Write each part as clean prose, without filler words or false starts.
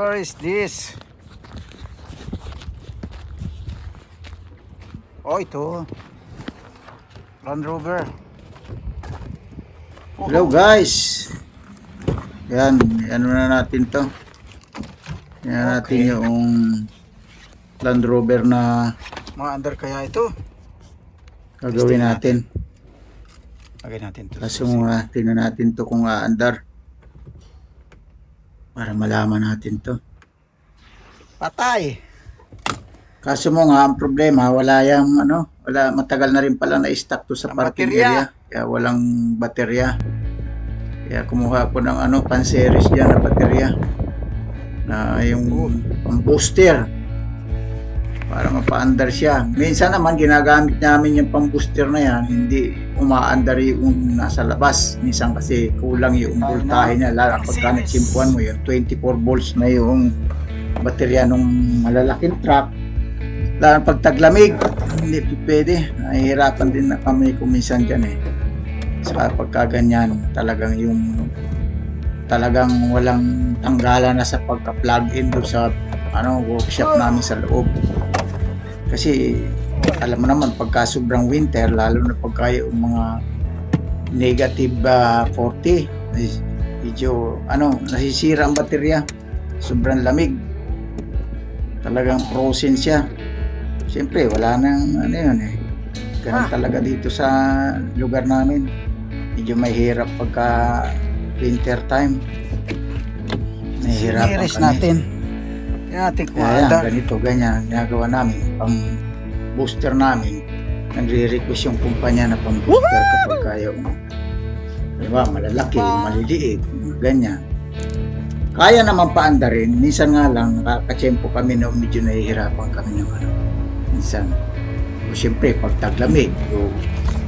Where is this? Oh, ito. Land Rover. Hello guys. Yan, ano na natin to. Yan natin Okay. yung Land Rover na Mga under kaya ito? gagawin Testing natin. Lagay natin ito. Kaso mga tingnan natin to kung aandar. Para malaman natin to. Patay. Kaso mo nga, ang problema, wala matagal na rin pala na-stock to sa Ang parking baterya. area. Kaya walang baterya. Kaya kumuha ko ng pan-series dyan na baterya. Na yung pang-booster. Para mapa-andar siya. Minsan naman, ginagamit namin yung pang-booster na yan, hindi umaandar yung nasa labas. Minsan kasi kulang yung voltahe niya. Lalo pagka nagsimpuan mo yun, 24 volts na yung baterya ng malalaking truck. Lalo pag taglamig, hindi pwede. Nahihirapan din na kami kuminsan dyan eh. Saka pagka ganyan, talagang walang tanggalan na sa pagka-plug in doon sa workshop namin sa loob. Kasi alam mo naman pagka sobrang winter, lalo na pagka yung mga negative 40, medyo nasisira ang baterya. Sobrang lamig. Talagang frozen siya. Siyempre wala nang yun eh. Ganun talaga dito sa lugar namin. Medyo mahirap pagka winter time. Nahihirapan Siniris kami. natin. Yan natin kung Kaya under. ganito, ganyan, ginagawa namin, pang booster namin, nagre-request yung kumpanya na pang booster kapag kaya diba, malalaki, maliliit, ganyan. Kaya naman paanda rin, minsan nga lang, nakakatsyempo kami na medyo nahihirapan kami ng minsan. O siyempre, pag taglamig,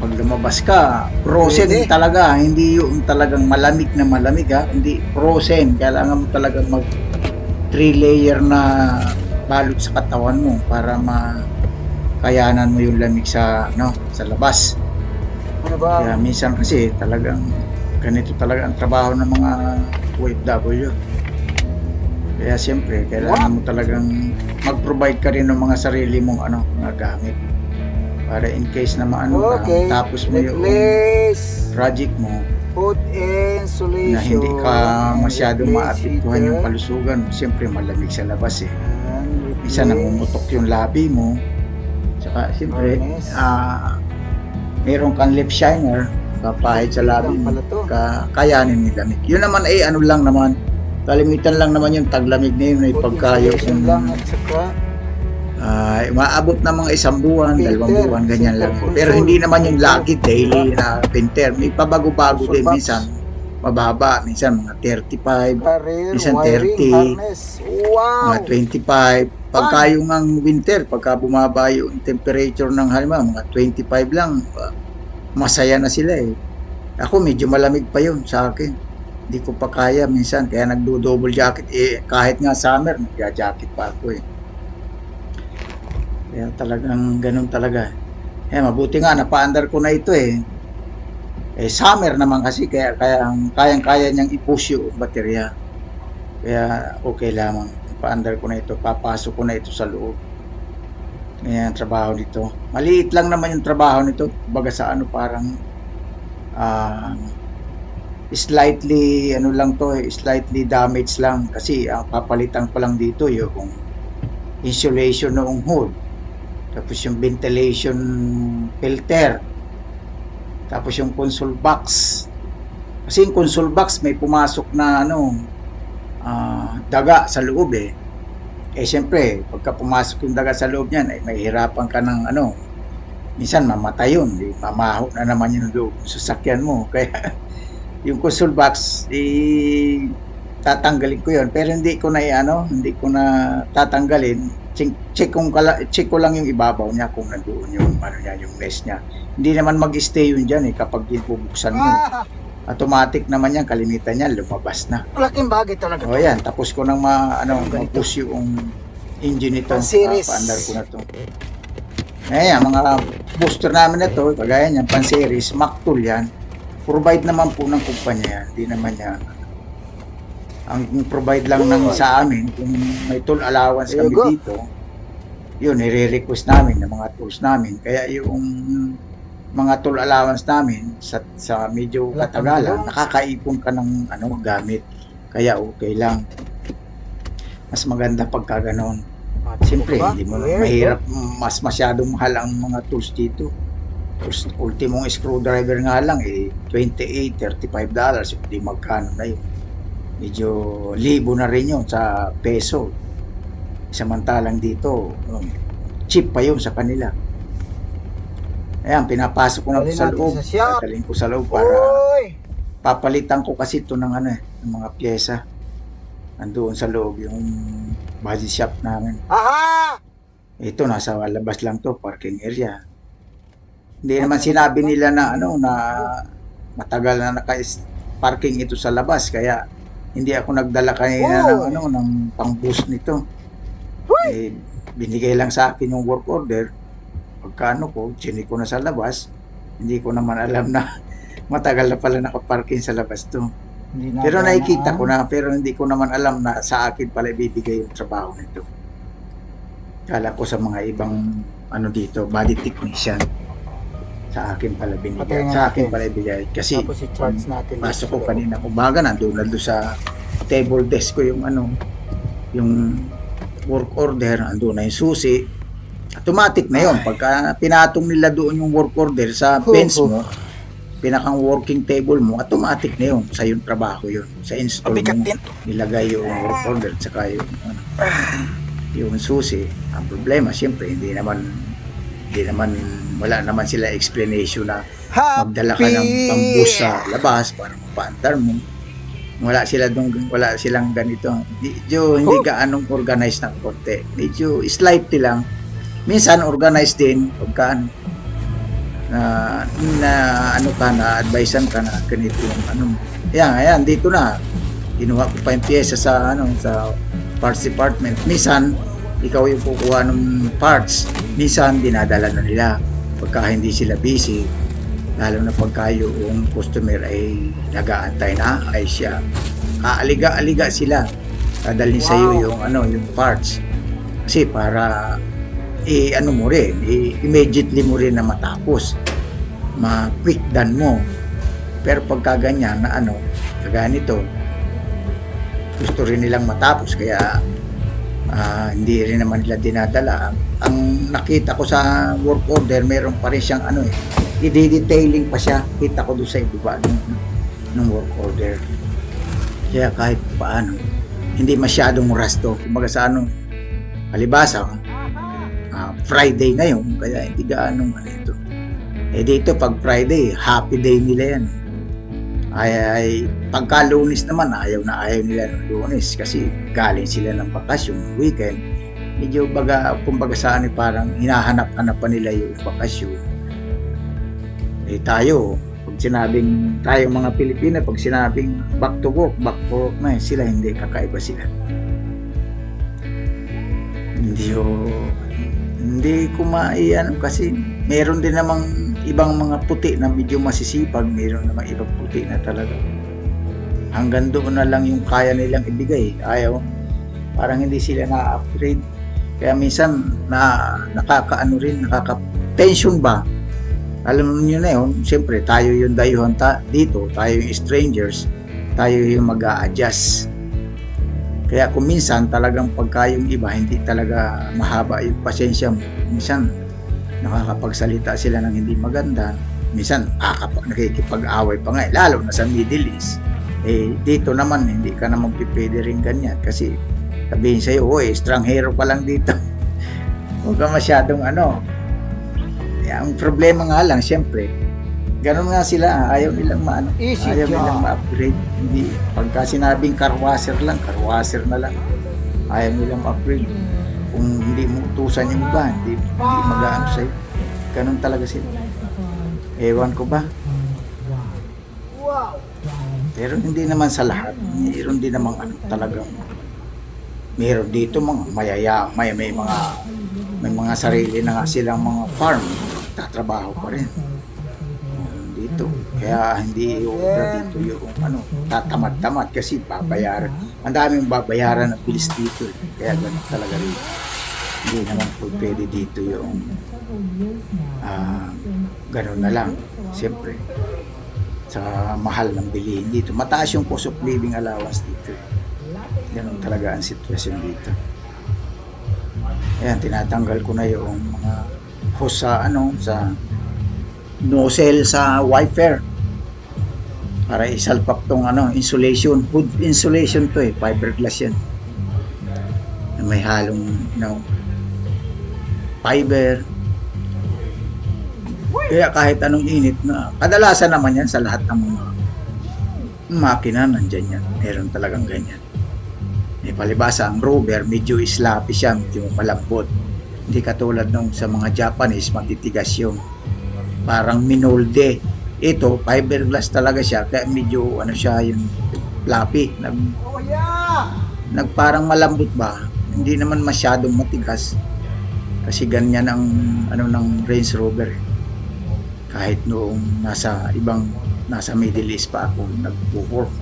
pag lumabas ka, frozen Pwede. talaga, hindi yung talagang malamig na malamig hindi frozen, kailangan mo talagang 3-layer na balot sa katawan mo para makayanan mo yung lamig sa labas. Ano ba? Kaya minsan kasi talagang ganito talaga ang trabaho ng mga OFW. Kaya siyempre kailangan mo talagang mag-provide ka rin ng mga sarili mong mga gamit para in case na Okay. tapos mo yung Replace project mo food insulation. na hindi ka masyadong Replace maapektuhan yung heater. kalusugan. Siyempre malamig sa labas eh. And Minsan replace namumutok yung labi mo. Saka siyempre, harness. meron kang lip shiner, kapahid sa labi Lang mo, pala to. kayanin ni lamig. Yun naman lang naman, kalimitan lang naman yung taglamig na yun, ay Food pagkayo insulation lang at saka maabot na mga 1 buwan, Filter, 2 buwan, ganyan lang. filter Pero console. hindi naman yung lagi daily na pinter. May pabago-bago Console din box. minsan. Mababa, minsan mga 35, career minsan wiring 30, harness. Wow! mga 25. Pagka yung ang winter, pagka bumaba yung temperature ng halimbawa, mga 25 lang, masaya na sila eh. Ako medyo malamig pa yun sa akin. Hindi ko pa kaya minsan, kaya nagdo-double jacket. Kahit nga summer, nagja-jacket pa ako eh. Kaya talagang ganun talaga. Mabuti nga, napaandar ko na ito eh. Summer naman kasi, kaya kayang-kaya niyang i-push yung baterya. Kaya okay lamang. Paandar ko na ito, papasok ko na ito sa loob. Ngayon ang trabaho nito. Maliit lang naman yung trabaho nito. Baga sa parang slightly slightly damaged lang kasi ang papalitan ko lang dito yung insulation noong hood. Tapos yung ventilation filter. Tapos yung console box. Kasi yung console box may pumasok na daga sa loob eh. Siyempre, pagka pumasok yung daga sa loob niyan, ay mahihirapan ka ng minsan mamatay yun. Mamaho na naman yung loob sa sasakyan mo. Kaya yung console box, tatanggalin ko yun. Pero hindi ko na tatanggalin. Check ko lang yung ibabaw niya kung nandoon yung yung mesh niya. Hindi naman mag-stay yun dyan kapag bubuksan mo. Automatic naman yan, kalimitan niya, lumabas na. Malaking bagay talaga. O yan, tapos ko nang ma-push yung engine nito. Pan-series. Paandar ko na to. Ayan, mga booster namin na to, kagaya niyan, pan-series, Mac tool yan. Provide naman po ng kumpanya yan. Hindi naman yan Ang provide lang ng sa amin, kung may tool allowance There you kami go. dito, yun, nire-request namin ng mga tools namin. Kaya yung mga tool allowance namin sa medyo Wala pang katagalan, tulong. nakakaipon ka ng gamit. Kaya okay lang. Mas maganda pagka ganon. Siyempre, hindi mo There you mahirap, mas masyadong mahal ang mga tools dito. Tapos, ultimong screwdriver nga lang, $28, $35, hindi magkano na yun. Medyo libo na rin yun sa peso. Samantalang dito, cheap pa yun sa kanila. Ayan, pinapasok ko na Dalhin sa natin loob. sa shop. Dadalhin ko sa loob para Uy! papalitan ko kasi ito ng ng mga pyesa. Andoon sa loob yung body shop namin. Aha! Ito, nasa labas lang to, parking area. Hindi naman sinabi nila na na matagal na naka-parking ito sa labas, kaya hindi ako nagdala kanina Uy! ng pang-boost nito. Binigay lang sa akin yung work order. Pagkano ko, chinik ko na sa labas, hindi ko naman alam na matagal na pala nakaparking sa labas to. Pero nakikita ko na, pero hindi ko naman alam na sa akin pala ibibigay yung trabaho nito. Kala ko sa mga ibang dito, body technician. Sa akin pala binigay. Patayin Sa akin natin. pala ibigay. Kasi Tapos i-charge natin. pasok ko kanina, kumbaga nandun sa table desk ko yung yung work order, andun na yung susi. Automatic na yun. Pagka pinatong nila doon yung work order sa bench mo, pinakang working table mo, automatic na yun. Sa yung trabaho yun. Sa install mo, nilagay yung work order tsaka yung susi. Ang problema, siyempre, hindi naman wala naman sila explanation na magdala ka ng pambus sa labas para mapaandar mo. Wala silang ganito. Medyo hindi gaanong organized ng konti. Medyo slightly lang. Minsan organized din pagka na-advisean ka na ganito yung Ayan, dito na. Kinuha ko pa yung pyesa sa parts department. Minsan, ikaw yung kukuha ng parts. Minsan, dinadala na nila pagka hindi sila busy. Lalo na pagka yung customer ay nag-aantay na, ay siya. Aaliga-aliga sila. Dadalhin sa iyo yung parts. Kasi para mo rin, immediately mo rin na matapos. Ma-quick done mo. Pero pagka ganyan na kagaya nito, gusto rin nilang matapos kaya hindi rin naman nila dinadala. Ang nakita ko sa work order, meron pa rin siyang i-detailing pa siya. Kita ko doon sa ibaba ng work order. Kaya kahit paano, hindi masyadong rasto. Kumbaga sa palibasa, Friday ngayon, kaya hindi gaano ito. Dito pag Friday, happy day nila yan. Ay pagka Lunes naman, ayaw nila ng Lunes kasi galing sila ng bakasyon, weekend. Medyo kumbaga sa parang hinahanap-hanap pa nila yung bakasyon. Tayo, pag sinabing tayong mga Pilipino, pag sinabing back to work na sila, hindi, kakaiba sila. Hindi ko kasi meron din namang ibang mga puti na medyo masisipag, meron namang ibang puti na talaga hanggang doon na lang yung kaya nilang ibigay. Ayaw, parang hindi sila na-upgrade. Kaya minsan nakaka-tension ba? Alam niyo na yun, siyempre tayo yung dayuhan dito, tayo yung strangers, tayo yung mag-a-adjust. Kaya kung minsan talagang pagka yung iba hindi talaga mahaba yung pasensya mo, minsan nakakapagsalita sila ng hindi maganda, minsan nakikipag-away pa nga, lalo na sa Middle East. Dito naman hindi ka na magpipwede rin ganyan kasi sabihin sa'yo, estranghero pa lang dito. Huwag ka masyadong ang problema nga lang, siyempre, ganun nga sila, ayaw nilang ma-upgrade. Hindi, pagka sinabing carwasher na lang, ayaw nilang ma-upgrade. Kung hindi mo utusan yung iba, hindi mag-aano sa'yo. Ganun talaga sila. Ewan ko ba? Pero hindi naman sa lahat. Mayroon din namang talagang meron dito mga may mga sarili na nga silang mga farm, tatrabaho pa rin. Dito dito. Kaya hindi obra dito yung ano, tatamad-tamad kasi babayaran. Ang daming babayaran ng bilis dito. Kaya ganun talaga rin. Hindi naman po pwede dito yung ganun na lang. Siyempre, sa mahal ng bilihin dito. Mataas yung cost of living allowance dito. Ganun talaga ang sitwasyon dito. Ayan, tinatanggal ko na yung mga hose sa sa nozzle sa wiper para isalpak tong insulation, wood insulation to fiberglass yan. May halong fiber. Kaya kahit anong init na, kadalasan naman yan sa lahat ng mga makina, nandyan yan. Meron talagang ganyan. Palibasa, ang Rover, medyo sloppy siya, medyo malambot. Hindi katulad nung sa mga Japanese, matitigas yung parang minolde. Ito, fiberglass talaga siya, kaya medyo siya yung floppy. Parang malambot ba? Hindi naman masyadong matigas. Kasi ganyan ang ng Range Rover. Kahit noong nasa Middle East pa ako nag-work.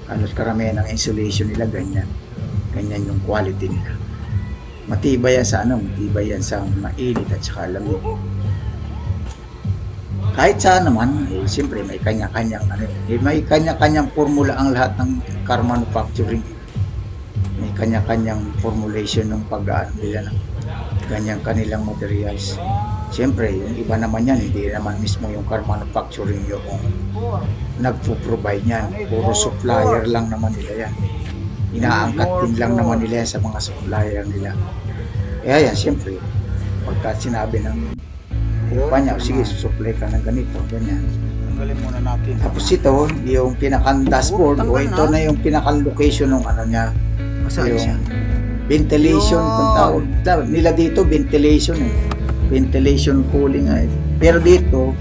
Halos karamihan ng insulation nila ganyan. Ganyan yung quality nila. Matibay yan sa mainit at saka lamig. Kahit saan naman, siyempre may kanya-kanyang formula ang lahat ng car manufacturing. May kanya-kanyang formulation ng pag-aano nila ng ganyang kanilang materials. Siyempre, yung iba naman yan, hindi naman mismo yung car manufacturing yung nagpo-provide yan. Puro supplier lang naman nila yan. Inaangkat din lang naman nila sa mga supplier nila. Kaya yan, siyempre, pagka sinabi ng kumpanya, sige, susupply ka ng ganito, ganyan. Tanggalin muna natin. Tapos ito, yung pinaka-dashboard, o ito na yung pinaka-location ng niya. Yung ventilation, kung tawag nila dito, ventilation ventilation cooling Pero dito,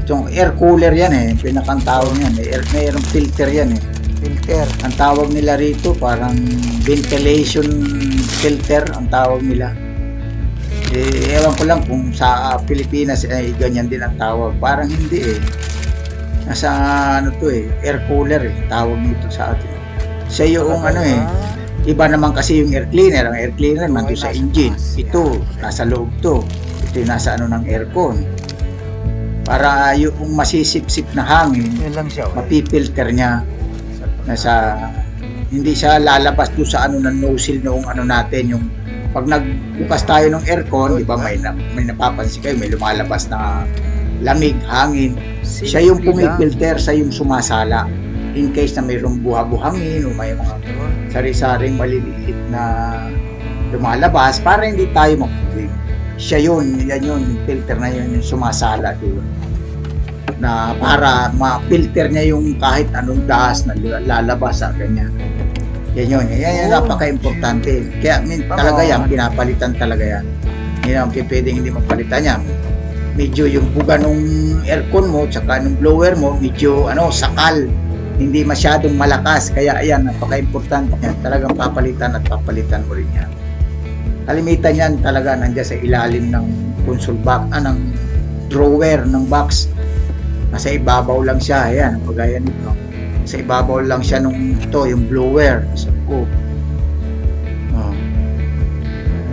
itong air cooler yan pinakang tawag yan, mayroong filter yan Filter. Ang tawag nila rito parang ventilation filter ang tawag nila. Ewan ko lang kung sa Pilipinas ganyan din ang tawag. Parang hindi nasa air cooler tawag nito sa atin. Siya yung iba naman kasi yung air cleaner. Ang air cleaner nandun sa engine. Ito, nasa loob to. Ito yung nasa ng aircon. Para yung masisip-sip na hangin, Yan lang siya. mapipilter niya. Hindi siya lalabas doon sa ng nozzle noong natin. Yung pag nagbukas tayo ng aircon, di ba may napapansin kayo, may lumalabas na lamig, hangin. Siya yung pumipilter, siya yung sumasala. In case na mayroong buha-buhangin o may mga sari-saring maliliit na lumalabas para hindi tayo mapulig. Siya yun, yan yun, yung filter na yun, yung sumasala doon. Na para ma-filter niya yung kahit anong dahas na lalabas ganyan. Yan yun, yan napaka-importante. Kaya talaga yan, pinapalitan talaga yan. Hindi naman pwedeng hindi mapalitan yan. Medyo yung buga nung aircon mo, tsaka nung blower mo, medyo sakal. Hindi masyadong malakas. Kaya ayan, napaka-importante yan. Talagang papalitan at papalitan mo rin yan. Kalimitan yan talaga nandiyan sa ilalim ng console box, ng drawer ng box. Nasa ibabaw lang siya. Ayan, pagaya nito. Sa ibabaw lang siya nung yung blower.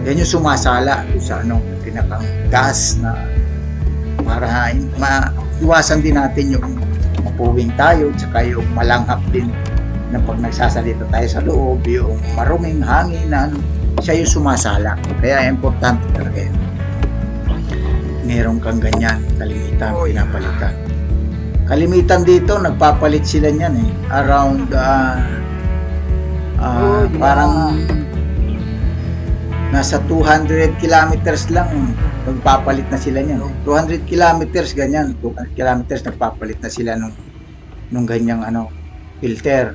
Yan yung sumasala sa pinakang gas na para maiwasan din natin yung mapuwing tayo tsaka yung malanghap din na pag nagsasalita tayo sa loob, yung maruming hangin na siya yung sumasala. Kaya importante talaga yan. Meron kang ganyan, kalimitan, pinapalitan. Kalimitan dito, nagpapalit sila niyan around parang nasa 200 kilometers lang nagpapalit na sila niyan. 200 kilometers ganyan, 200 kilometers nagpapalit na sila nung ganyang filter.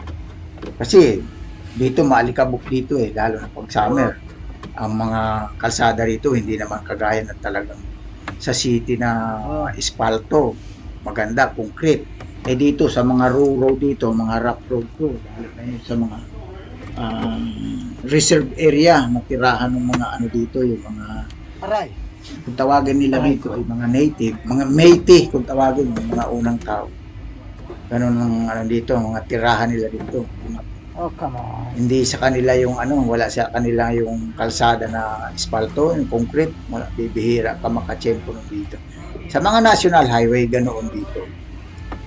Kasi dito maalikabok dito lalo na pag summer. Ang mga kalsada rito hindi naman kagaya ng talagang sa city na espalto. Maganda, concrete. Dito sa mga road dito, mga rough road to, sa mga reserve area, natirahan ng mga dito, yung mga kung tawagin nila rito ay mga native, mga Métis kung tawagin, mga unang tao. Ganun ang ano dito, mga tirahan nila dito. Oh, come on. Hindi sa kanila yung ano, wala sa kanila yung kalsada na espalto, yung concrete, wala, bibihira ka makachempo nun dito. Sa mga national highway, ganoon dito.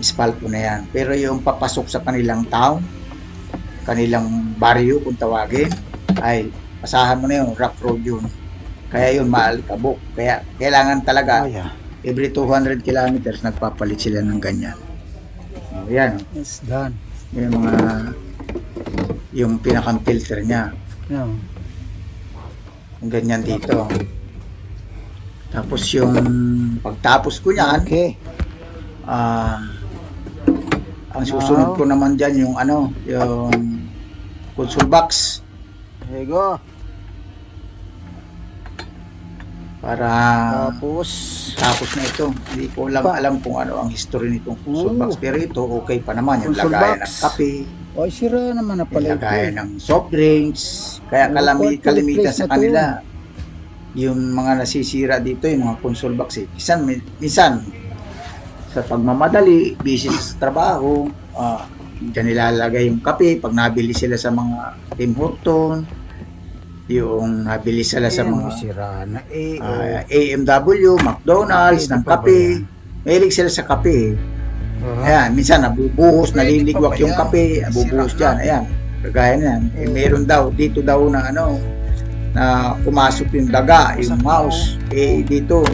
Espalto na yan. Pero yung papasok sa kanilang town, kanilang baryo kung tawagin, ay pasahan mo na yun, rough road yun. Kaya yun, maalikabok. Kaya kailangan talaga, Oh, yeah. every 200 kilometers, nagpapalit sila ng ganyan. Yan, It's done. yung mga, yung pinakang filter niya. Yeah. Yung ganyan dito. Tapos yung pagtapos ko niyan, Okay. ang susunod ko naman dyan yung ano, yung console box There you go. para Tapos, na ito. Hindi ko lang alam kung ano ang history nitong console Oo. box, pero ito okay pa naman. Yung Console lagayan box. ng kape, oh, sira naman na yung pala lagayan ito. ng soft drinks. Kaya kalimitan replace sa na to. kanila yung mga nasisira dito, yung mga console box eh. Minsan sa pagmamadali, busy sa trabaho, dyan nilalagay yung kape pag nabili sila sa mga Tim Horton, yung nabili sila sa Ayan, mga sira na eh. AMW, McDonald's, ng Hindi pa ba kape. yan? Mahilig sila sa kape. Oh. Ayan, minsan nabubuhos, Pwede naliligwak pa ba yung yan? kape, nabubuhos Sira dyan. na. Ayan, kagaya na yan. Eh, meron daw, dito daw na ano, na pumasok yung daga, yung mouse. Eh, dito,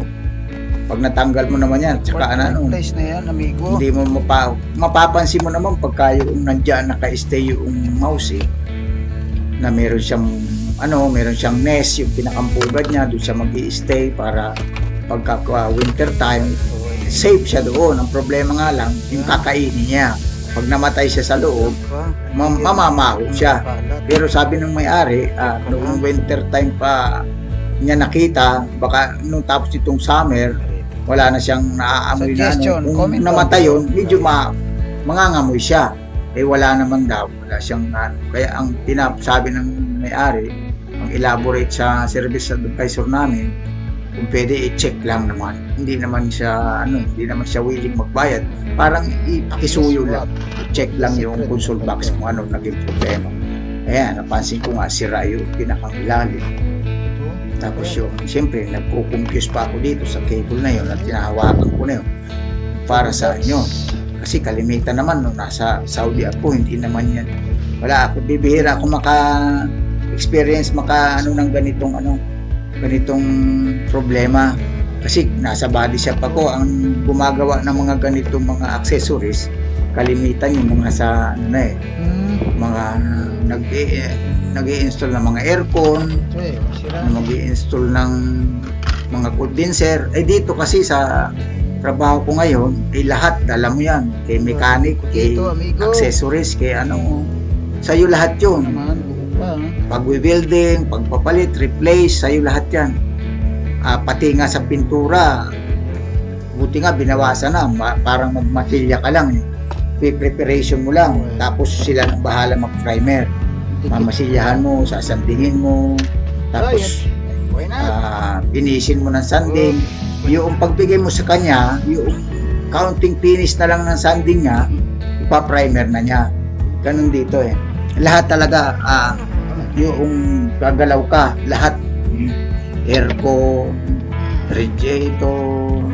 pag natanggal mo naman yan, tsaka ano, Place na yan, amigo. hindi mo mapapansin mo naman pagka yung nandyan naka-stay yung mouse eh, na meron siyang meron siyang nest, yung pinakampugad niya, doon siya mag-i-stay para pagka winter time, safe siya doon. Ang problema nga lang, yung kakainin niya. Pag namatay siya sa loob, mamamaho siya. Pero sabi ng may-ari, noong winter time pa niya nakita, baka nung tapos itong summer, wala na siyang naaamoy na Suggestion, ano. comment Kung namatay down yun, medyo mangangamoy siya. Eh wala naman daw, wala siyang kaya ang sabi ng may-ari, ang elaborate sa service advisor namin, kung pwede i-check lang naman. Hindi naman siya willing magbayad. Parang ipakisuyo lang. I-check lang yung console box kung ano naging problema. Ayan, napansin ko nga sira yung pinakang ilalim. Tapos yung, siyempre, nagkukumpuse pa ako dito sa cable na yun at tinahawakan ko na yun. Para saan yun? Kasi kalimitan naman nung nasa Saudi ako, hindi naman yan. Wala ako, bibihira ako experience ng ganitong problema. Kasi nasa body shop ako, ang gumagawa ng mga ganitong mga accessories, kalimitan yung mga sa mga nag-i-install ng mga aircon, mag-i-install ng mga condenser. Eh dito kasi sa trabaho ko ngayon, lahat, alam mo yan, kay mechanic, kay accessories, kay sa'yo lahat yun. Pag-building, pagpapalit, replace, sa'yo lahat yan. Pati nga sa pintura, buti nga binawasan na, parang magmatilya ka lang. Preparation mo lang, tapos sila nang bahala mag-primer. Mamasilyahan mo, sasandingin mo, tapos binisin mo ng sanding. Yung pagbigay mo sa kanya, yung counting finish na lang ng sanding niya, ipa-primer na niya. Ganun dito eh. Lahat talaga, yung gagalaw ka, lahat, aircon, radiator,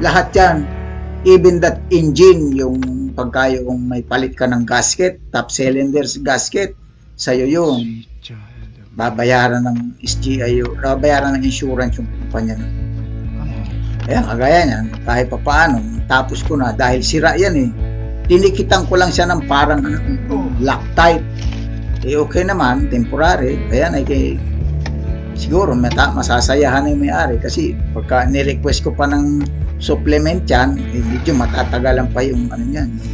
lahat yan. Even that engine, yung pagka yung may palit ka ng gasket, top cylinders gasket, sa'yo yun. Babayaran ng SGI, babayaran ng insurance yung kumpanya. Ayan, kagaya niyan, kahit pa paano, tapos ko na, dahil sira yan eh. Tinikitan ko lang siya ng parang Loctite. Eh okay naman, temporary. Ayan, siguro masasayahan na yung may-ari kasi pagka ni-request ko pa ng supplement yan, medyo matatagalan pa yung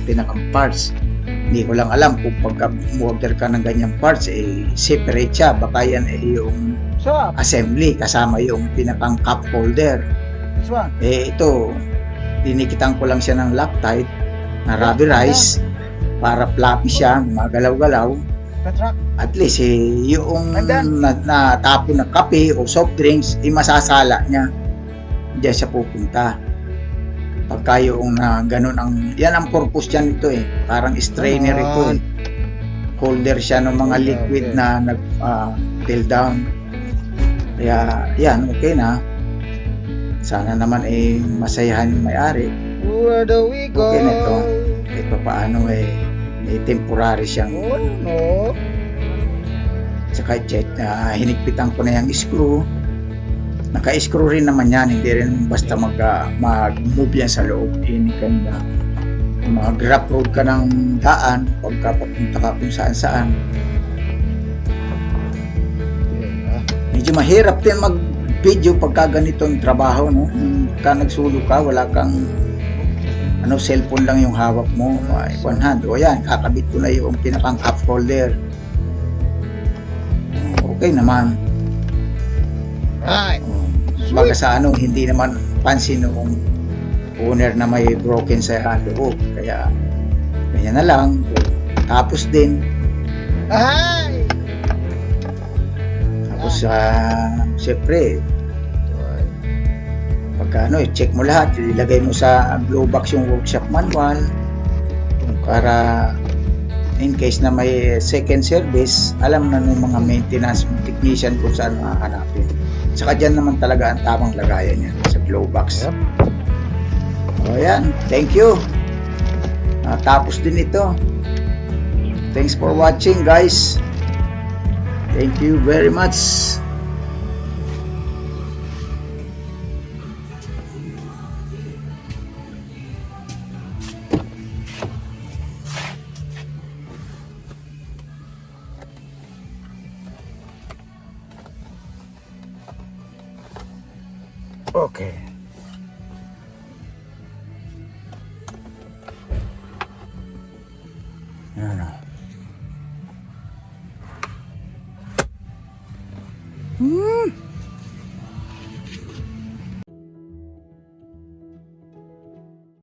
pinakang parts. Hindi ko lang alam kung pagka order ka ng ganyang parts, separate siya. Baka yan yung assembly kasama yung pinakang cup holder. Ito, dinikitan ko lang siya ng Loctite na rubberized para floppy siya, magalaw-galaw. Katrak. At least yung Nandyan. natapon na kape o soft drinks, masasala niya. Diyan siya pupunta. Pagka yung ganun yan ang purpose dyan ito Parang strainer ito Holder siya ng mga Okay, liquid okay. na fill down. Kaya yan, okay na. Sana naman masayahan yung may-ari. Where do we go? Okay na ito. Kahit pa paano may temporary siyang Oh, no. saka hinigpitan ko na yung screw. Naka-screw rin naman yan, hindi rin basta mag-move yan sa loob. Ganda. Mag-grab road ka ng daan pagka papunta ka kung saan-saan. Medyo mahirap din mag-video pagka ganitong trabaho, no? Pagka nagsulo ka, wala kang cellphone lang yung hawak mo, one hand. O yan, kakabit ko na yung pinakang cup holder. Okay naman. Right. Baga sa hindi naman pansin nung owner na may broken sa loob. Kaya, ganyan na lang. Tapos din, Ay! tapos siyempre, pagka check mo lahat, ilagay mo sa glove box yung workshop manual para in case na may second service, alam na ng mga maintenance technician kung saan makahanapin. Saka dyan naman talaga ang tamang lagayan niya sa glove box. Yep. O yan, thank you. Tapos din ito. Thanks for watching, guys. Thank you very much. Okay. Ano? Hmm.